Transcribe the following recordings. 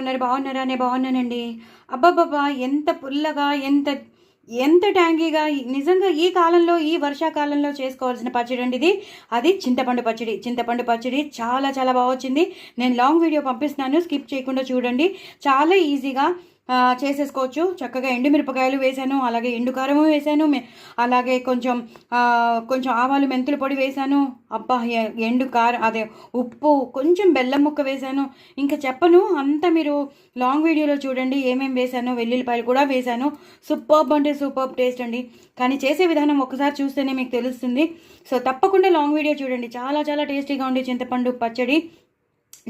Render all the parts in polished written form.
ఉన్నారు? బాగున్నారా? నేను బాగున్నానండి. అబ్బబ్బబ్బా! ఎంత పుల్లగా, ఎంత ఎంత ట్యాంగీగా నిజంగా ఈ కాలంలో, ఈ వర్షాకాలంలో చేసుకోవాల్సిన పచ్చడండి ఇది. అది చింతపండు పచ్చడి. చింతపండు పచ్చడి చాలా చాలా బాగా వచ్చింది. నేను లాంగ్ వీడియో పంపిస్తున్నాను, స్కిప్ చేయకుండా చూడండి. చాలా ఈజీగా చేసేసుకోవచ్చు. చక్కగా ఎండుమిరపకాయలు వేశాను, అలాగే ఎండు కారము వేశాను, అలాగే కొంచెం ఆవాలు మెంతుల పొడి వేశాను. అబ్బా, ఎండు కారం అదే ఉప్పు, కొంచెం బెల్లం ముక్క వేశాను. ఇంకా చెప్పను, అంతా మీరు లాంగ్ వీడియోలో చూడండి ఏమేమి వేశాను. వెల్లుల్లిపాయలు కూడా వేశాను. సూపర్బ్ అంటే సూపర్బ్ టేస్ట్ అండి. కానీ చేసే విధానం ఒకసారి చూస్తేనే మీకు తెలుస్తుంది. సో తప్పకుండా లాంగ్ వీడియో చూడండి. చాలా చాలా టేస్టీగా ఉండే చింతపండు పచ్చడి.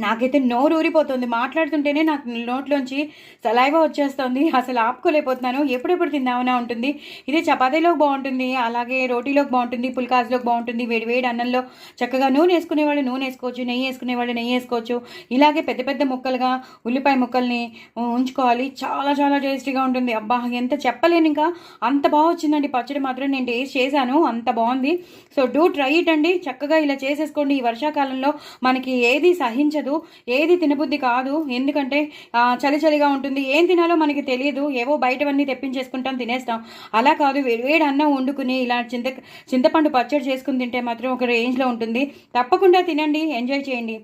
నాకైతే నోరు ఊరిపోతుంది, మాట్లాడుతుంటేనే నాకు నోట్లోంచి సలైవా వచ్చేస్తుంది. అసలు ఆపుకోలేకపోతున్నాను. ఎప్పుడెప్పుడు తిందామన్నా ఉంటుంది. ఇది చపాతీలోకి బాగుంటుంది, అలాగే రోటీలోకి బాగుంటుంది, పుల్కాస్లోకి బాగుంటుంది, వేడి వేడి అన్నంలో చక్కగా నూనె వేసుకునేవాళ్ళు నూనె వేసుకోవచ్చు, నెయ్యి వేసుకునేవాళ్ళు నెయ్యి వేసుకోవచ్చు. ఇలాగే పెద్ద పెద్ద ముక్కలుగా ఉల్లిపాయ ముక్కల్ని ఉంచుకోవాలి. చాలా చాలా టేస్టీగా ఉంటుంది. అబ్బా, ఎంత చెప్పలేను, ఇంకా అంత బాగా వచ్చిందండి పచ్చడి. మాత్రం నేను టేస్ట్ చేశాను, అంత బాగుంది. సో డూ ట్రై ఇట్ అండి. చక్కగా ఇలా చేసేసుకోండి. ఈ వర్షాకాలంలో మనకి ఏది సహించదు, ఏది తినబుద్ధి కాదు. ఎందుకంటే చలి చలిగా ఉంటుంది, ఏం తినాలో మనకి తెలియదు. ఏవో బయటవన్నీ తెప్పించేసుకుంటాం, తినేస్తాం. అలా కాదు, వేడి అన్నం వండుకుని ఇలా చింతపండు పచ్చడి చేసుకుని తింటే మాత్రం ఒక రేంజ్లో ఉంటుంది. తప్పకుండా తినండి, ఎంజాయ్ చేయండి.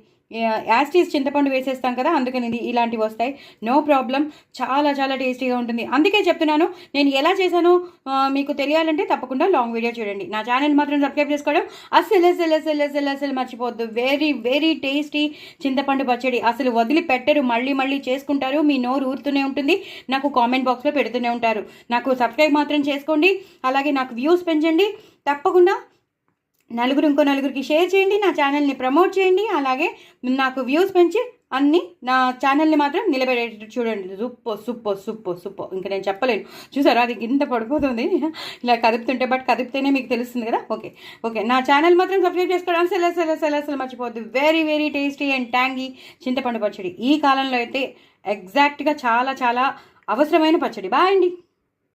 యాస్టీస్ చింతపండు వేసేస్తాం కదా, అందుకని ఇలాంటివి వస్తాయి. నో ప్రాబ్లం, చాలా చాలా టేస్టీగా ఉంటుంది. అందుకే చెప్తున్నాను. నేను ఎలా చేశానో మీకు తెలియాలంటే తప్పకుండా లాంగ్ వీడియో చూడండి. నా ఛానల్ మాత్రం సబ్స్క్రైబ్ చేసుకోవడం అస్సలు మర్చిపోవద్దు. వెరీ వెరీ టేస్టీ చింతపండు పచ్చడి. అసలు వదిలిపెట్టరు, మళ్ళీ మళ్ళీ చేసుకుంటారు. మీ నోరు ఊరుతూనే ఉంటుంది, నాకు కామెంట్ బాక్స్లో పెడుతూనే ఉంటారు. నాకు సబ్స్క్రైబ్ మాత్రం చేసుకోండి, అలాగే నాకు వ్యూస్ పెంచండి. తప్పకుండా ఇంకో నలుగురికి షేర్ చేయండి, నా ఛానల్ని ప్రమోట్ చేయండి. అలాగే నాకు వ్యూస్ పెంచి అన్నీ నా ఛానల్ని మాత్రం నిలబెట్టేటట్టు చూడండి. సూపర్. ఇంకా నేను చెప్పలేను. చూసారా, అది గింత పడిపోతుంది ఇలా కదుపుతుంటే. బట్ కదిపితేనే మీకు తెలుస్తుంది కదా. ఓకే, నా ఛానల్ మాత్రం సబ్స్క్రైబ్ చేసుకోవడం అసలు మర్చిపోద్దు. Very very tasty and tangy చింతపండు పచ్చడి. ఈ కాలంలో అయితే ఎగ్జాక్ట్గా చాలా చాలా అవసరమైన పచ్చడి. బాయ్ అండి.